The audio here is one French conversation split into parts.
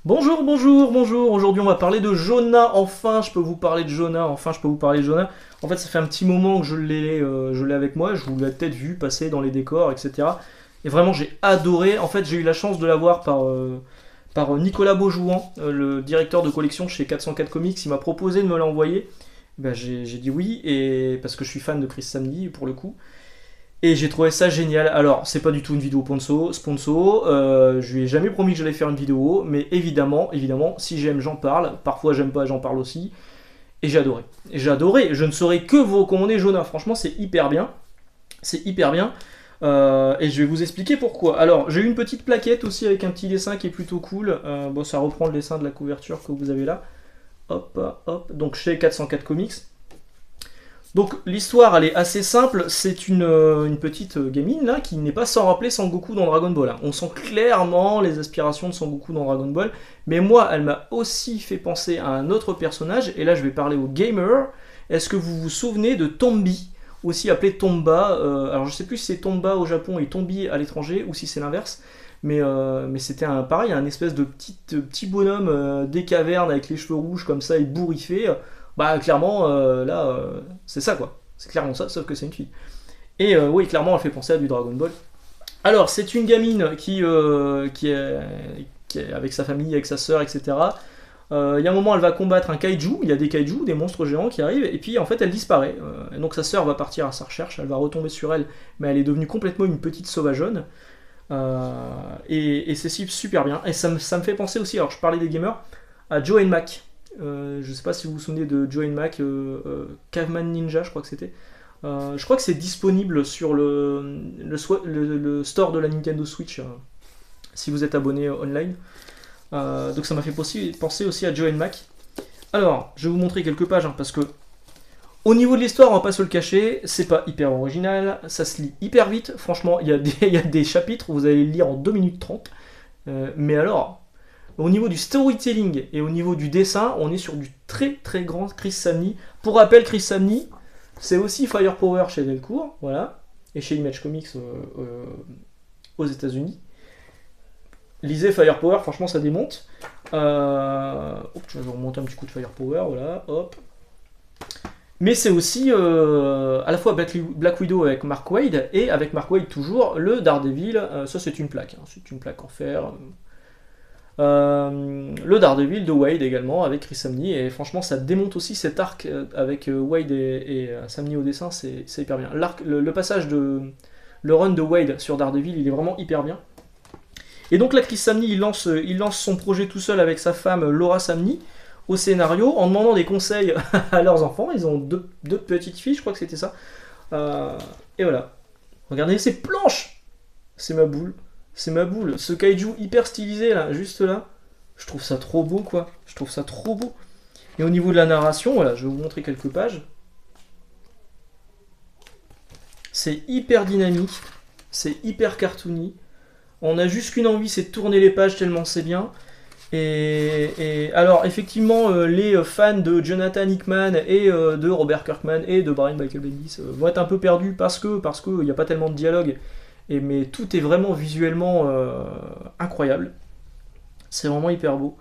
Bonjour, bonjour, bonjour. Aujourd'hui, on va parler de Jonah. Enfin, je peux vous parler de Jonah. Enfin, je peux vous parler de Jonah. En fait, ça fait un petit moment que je l'ai avec moi. Je vous l'ai peut-être vu passer dans les décors, etc. Et vraiment, j'ai adoré. En fait, j'ai eu la chance de l'avoir par Nicolas Beaujouan, le directeur de collection chez 404 Comics. Il m'a proposé de me l'envoyer. Ben, j'ai dit oui, et parce que je suis fan de Chris Samney pour le coup. Et j'ai trouvé ça génial. Alors, c'est pas du tout une vidéo sponsor. Je lui ai jamais promis que j'allais faire une vidéo, mais évidemment, évidemment, si j'aime, j'en parle. Parfois, j'aime pas, j'en parle aussi. Et j'ai adoré. Et j'ai adoré. Je ne saurais que vous recommander Jonah. Franchement, c'est hyper bien. C'est hyper bien. Et je vais vous expliquer pourquoi. Alors, j'ai eu une petite plaquette aussi avec un petit dessin qui est plutôt cool. Bon, ça reprend le dessin de la couverture que vous avez là. Hop, hop. Donc, chez 404 Comics. Donc l'histoire elle est assez simple, c'est une petite gamine là qui n'est pas sans rappeler Sangoku dans Dragon Ball, hein. On sent clairement les aspirations de Sangoku dans Dragon Ball, mais moi elle m'a aussi fait penser à un autre personnage, et là je vais parler aux gamers. Est-ce que vous vous souvenez de Tombi, aussi appelé Tomba, alors je sais plus si c'est Tomba au Japon et Tombi à l'étranger, ou si c'est l'inverse, mais c'était pareil, un espèce de petit bonhomme des cavernes avec les cheveux rouges comme ça, ébouriffé. Bah clairement, là, c'est ça quoi. C'est clairement ça, sauf que c'est une fille. Et oui, clairement, elle fait penser à du Dragon Ball. Alors, c'est une gamine qui est avec sa famille, avec sa sœur, etc. Il y a un moment, elle va combattre un kaiju. Il y a des kaiju, des monstres géants qui arrivent, et puis en fait, elle disparaît. Donc sa sœur va partir à sa recherche, elle va retomber sur elle, mais elle est devenue complètement une petite sauvageonne. Et c'est super bien. Et ça me fait penser aussi, alors je parlais des gamers, à Joe Mac. Je sais pas si vous vous souvenez de Joe Mac, Caveman Ninja, je crois que c'était. Je crois que c'est disponible sur le store de la Nintendo Switch, si vous êtes abonné online. Donc ça m'a fait penser aussi à Joe Mac. Alors, je vais vous montrer quelques pages, hein, parce que au niveau de l'histoire, on va pas se le cacher, c'est pas hyper original, ça se lit hyper vite. Franchement, il y a des chapitres où vous allez le lire en 2 minutes 30. Mais alors, au niveau du storytelling et au niveau du dessin, on est sur du très très grand Chris Samney. Pour rappel, Chris Samney, c'est aussi Firepower chez Delcourt, voilà, et chez Image Comics aux États-Unis. Lisez Firepower, franchement ça démonte. Je vais remonter un petit coup de Firepower, voilà, hop. Mais c'est aussi à la fois Black Widow avec Mark Waid, et avec Mark Waid toujours le Daredevil. Ça c'est une plaque, hein, c'est une plaque en fer. Le Daredevil de Wade également avec Chris Samney, et franchement ça démonte aussi cet arc avec Wade et Samney au dessin, c'est hyper bien. Le passage le run de Wade sur Daredevil, il est vraiment hyper bien. Et donc là Chris Samney il lance son projet tout seul avec sa femme Laura Samney au scénario, en demandant des conseils à leurs enfants. Ils ont deux petites filles, je crois que c'était ça. Et voilà, regardez ces planches, c'est ma boule. C'est ma boule. Ce kaiju hyper stylisé là, juste là, je trouve ça trop beau quoi. Je trouve ça trop beau. Et au niveau de la narration, voilà, je vais vous montrer quelques pages. C'est hyper dynamique, c'est hyper cartoony. On a juste qu'une envie, c'est de tourner les pages tellement c'est bien. Et alors effectivement, les fans de Jonathan Hickman et de Robert Kirkman et de Brian Michael Bendis vont être un peu perdus parce que il n'y a pas tellement de dialogue. Mais tout est vraiment visuellement incroyable. C'est vraiment hyper beau.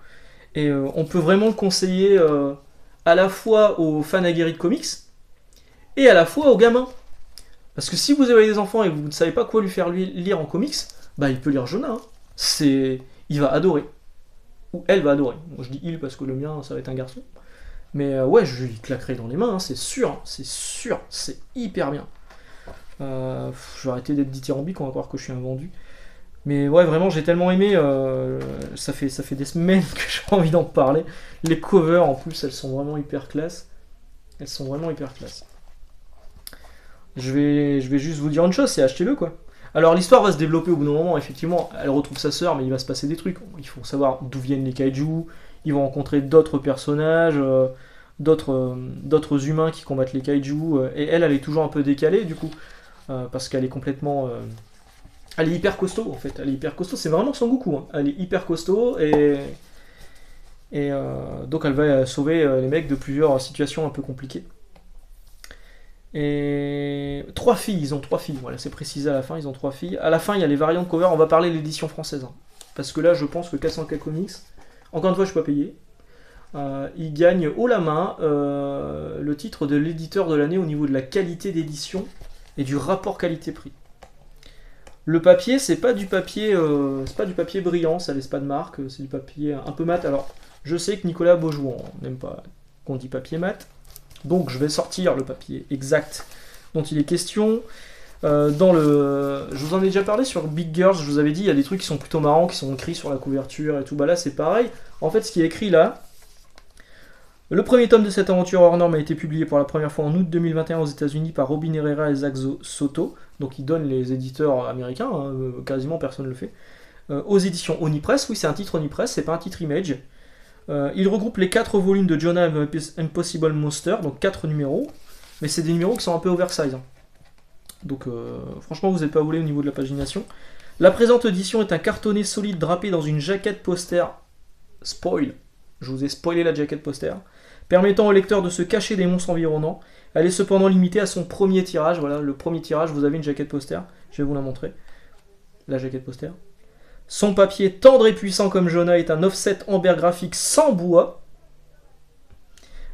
Et on peut vraiment le conseiller à la fois aux fans aguerris de comics et à la fois aux gamins. Parce que si vous avez des enfants et que vous ne savez pas quoi lui faire lire en comics, bah il peut lire Jonah, hein. Il va adorer. Ou elle va adorer. Moi, je dis il parce que le mien ça va être un garçon. Mais ouais, je lui claquerai dans les mains, hein, c'est sûr, c'est hyper bien. Je vais arrêter d'être dithyrambique, on va croire que je suis un vendu. Mais ouais, vraiment, j'ai tellement aimé. Ça fait des semaines que j'ai envie d'en parler. Les covers, en plus, elles sont vraiment hyper classe. Elles sont vraiment hyper classe. Je vais juste vous dire une chose, c'est achetez-le quoi. Alors l'histoire va se développer au bout d'un moment, effectivement, elle retrouve sa sœur, mais il va se passer des trucs. Il faut savoir d'où viennent les kaiju, ils vont rencontrer d'autres personnages, d'autres humains qui combattent les kaiju, et elle est toujours un peu décalée du coup. Parce qu'elle est complètement. Elle est hyper costaud en fait. Elle est hyper costaud. C'est vraiment Son Goku, hein. Elle est hyper costaud et donc elle va sauver les mecs de plusieurs situations un peu compliquées. Et trois filles, ils ont trois filles. Voilà, c'est précisé à la fin, ils ont trois filles. À la fin, il y a les variantes cover. On va parler de l'édition française, hein. Parce que là, je pense que 404 Comics, Encore une fois, je ne suis pas payé. Il gagne haut la main le titre de l'éditeur de l'année au niveau de la qualité d'édition et du rapport qualité-prix. Le papier, c'est pas du papier brillant, ça laisse pas de marque, c'est du papier un peu mat. Alors, je sais que Nicolas Beaujouan n'aime pas qu'on dit papier mat, donc je vais sortir le papier exact dont il est question. Je vous en ai déjà parlé sur Big Girls, je vous avais dit, il y a des trucs qui sont plutôt marrants, qui sont écrits sur la couverture et tout. Bah là, c'est pareil. En fait, ce qui est écrit là, le premier tome de cette aventure hors norme a été publié pour la première fois en août 2021 aux États-Unis par Robin Herrera et Zach Soto. Donc, ils donnent les éditeurs américains, hein, quasiment personne ne le fait. Aux éditions Onipress, oui, c'est un titre Onipress, c'est pas un titre Image. Il regroupe les 4 volumes de Jonah Impossible Monster, donc 4 numéros. Mais c'est des numéros qui sont un peu oversize. Hein. Donc franchement, vous n'êtes pas volé au niveau de la pagination. La présente édition est un cartonné solide drapé dans une jaquette poster. Spoil. Je vous ai spoilé la jaquette poster. Permettant au lecteur de se cacher des monstres environnants. Elle est cependant limitée à son premier tirage. Voilà, le premier tirage, vous avez une jaquette poster. Je vais vous la montrer. La jaquette poster. Son papier tendre et puissant comme Jonah est un offset amber graphique sans bois.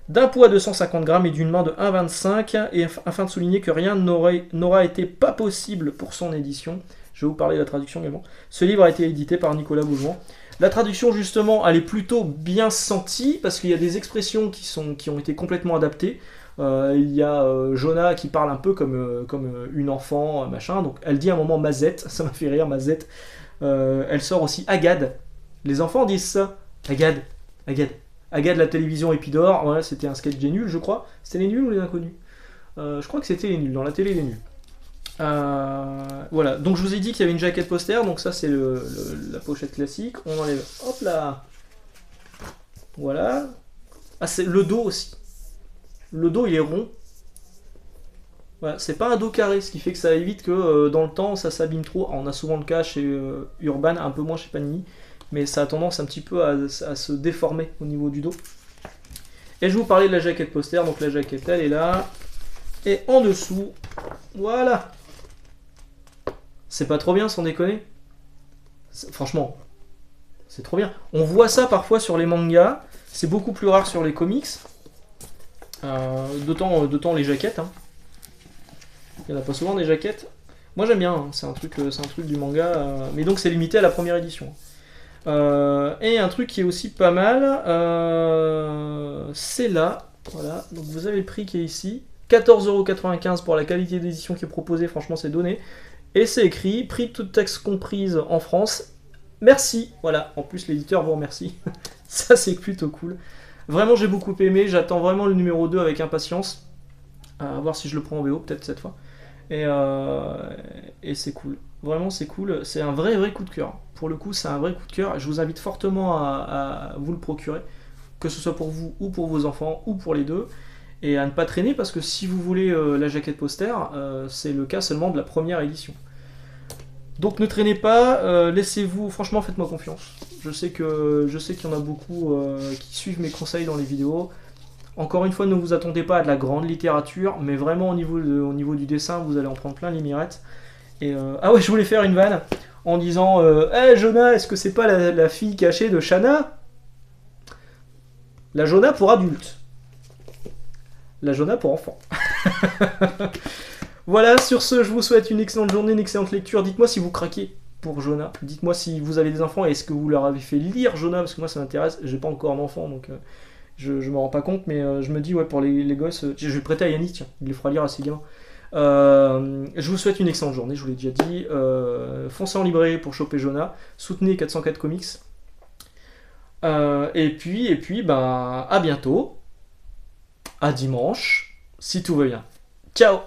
D'un poids de 150 grammes et d'une main de 1,25, et afin de souligner que rien n'aura été pas possible pour son édition. Je vais vous parler de la traduction également. Ce livre a été édité par Nicolas Beaujouan. La traduction, justement, elle est plutôt bien sentie, parce qu'il y a des expressions qui ont été complètement adaptées. Il y a Jonah qui parle un peu comme une enfant, machin. Donc elle dit à un moment Mazette, ça m'a fait rire, Mazette. Elle sort aussi Agade. Les enfants disent ça. Agade, Agade. Agade, la télévision Épidore, voilà, c'était un sketch des nuls, je crois. C'était les nuls ou les inconnus Je crois que c'était les nuls, dans la télé, les nuls. Voilà, donc je vous ai dit qu'il y avait une jaquette poster, donc ça c'est la pochette classique. On enlève, hop là. Voilà. Ah, c'est le dos aussi. Le dos, il est rond. Voilà, c'est pas un dos carré, ce qui fait que ça évite que dans le temps, ça s'abîme trop. Alors, on a souvent le cas chez Urban, un peu moins chez Panini. Mais ça a tendance un petit peu à se déformer au niveau du dos. Et je vous parlais de la jaquette poster, donc la jaquette elle est là. Et en dessous, voilà. C'est pas trop bien sans déconner. Franchement, c'est trop bien. On voit ça parfois sur les mangas, c'est beaucoup plus rare sur les comics. D'autant les jaquettes. Hein. Il n'y en a pas souvent des jaquettes. Moi j'aime bien, hein. C'est un truc du manga. Mais donc c'est limité à la première édition. Et un truc qui est aussi pas mal, c'est là, voilà, donc vous avez le prix qui est ici, 14,95€ pour la qualité d'édition qui est proposée, franchement c'est donné, et c'est écrit, prix toute taxe comprise en France, merci, voilà, en plus l'éditeur vous remercie, ça c'est plutôt cool, vraiment j'ai beaucoup aimé, j'attends vraiment le numéro 2 avec impatience, à voir si je le prends en VO peut-être cette fois, et c'est cool. Vraiment, c'est cool. C'est un vrai coup de cœur. Pour le coup, c'est un vrai coup de cœur. Je vous invite fortement à vous le procurer, que ce soit pour vous ou pour vos enfants ou pour les deux. Et à ne pas traîner parce que si vous voulez la jaquette poster, c'est le cas seulement de la première édition. Donc ne traînez pas, laissez-vous. Franchement, faites-moi confiance. Je sais qu'il y en a beaucoup qui suivent mes conseils dans les vidéos. Encore une fois, ne vous attendez pas à de la grande littérature, mais vraiment au niveau du dessin, vous allez en prendre plein les mirettes. Et ah ouais, je voulais faire une vanne en disant hey, Jonah, est-ce que c'est pas la fille cachée de Shanna? La Jonah pour adultes. La Jonah pour enfants. Voilà, sur ce, je vous souhaite une excellente journée, une excellente lecture. Dites-moi si vous craquez pour Jonah. Dites-moi si vous avez des enfants et est-ce que vous leur avez fait lire Jonah, parce que moi ça m'intéresse. J'ai pas encore d'enfant, donc je me rends pas compte, mais je me dis, ouais, pour les gosses, je vais le prêter à Yannick, tiens, il les fera lire à ses gamins. Je vous souhaite une excellente journée, je vous l'ai déjà dit. Foncez en librairie pour choper Jonah. Soutenez 404 Comics. Et puis, ben, à bientôt. À dimanche, si tout va bien. Ciao!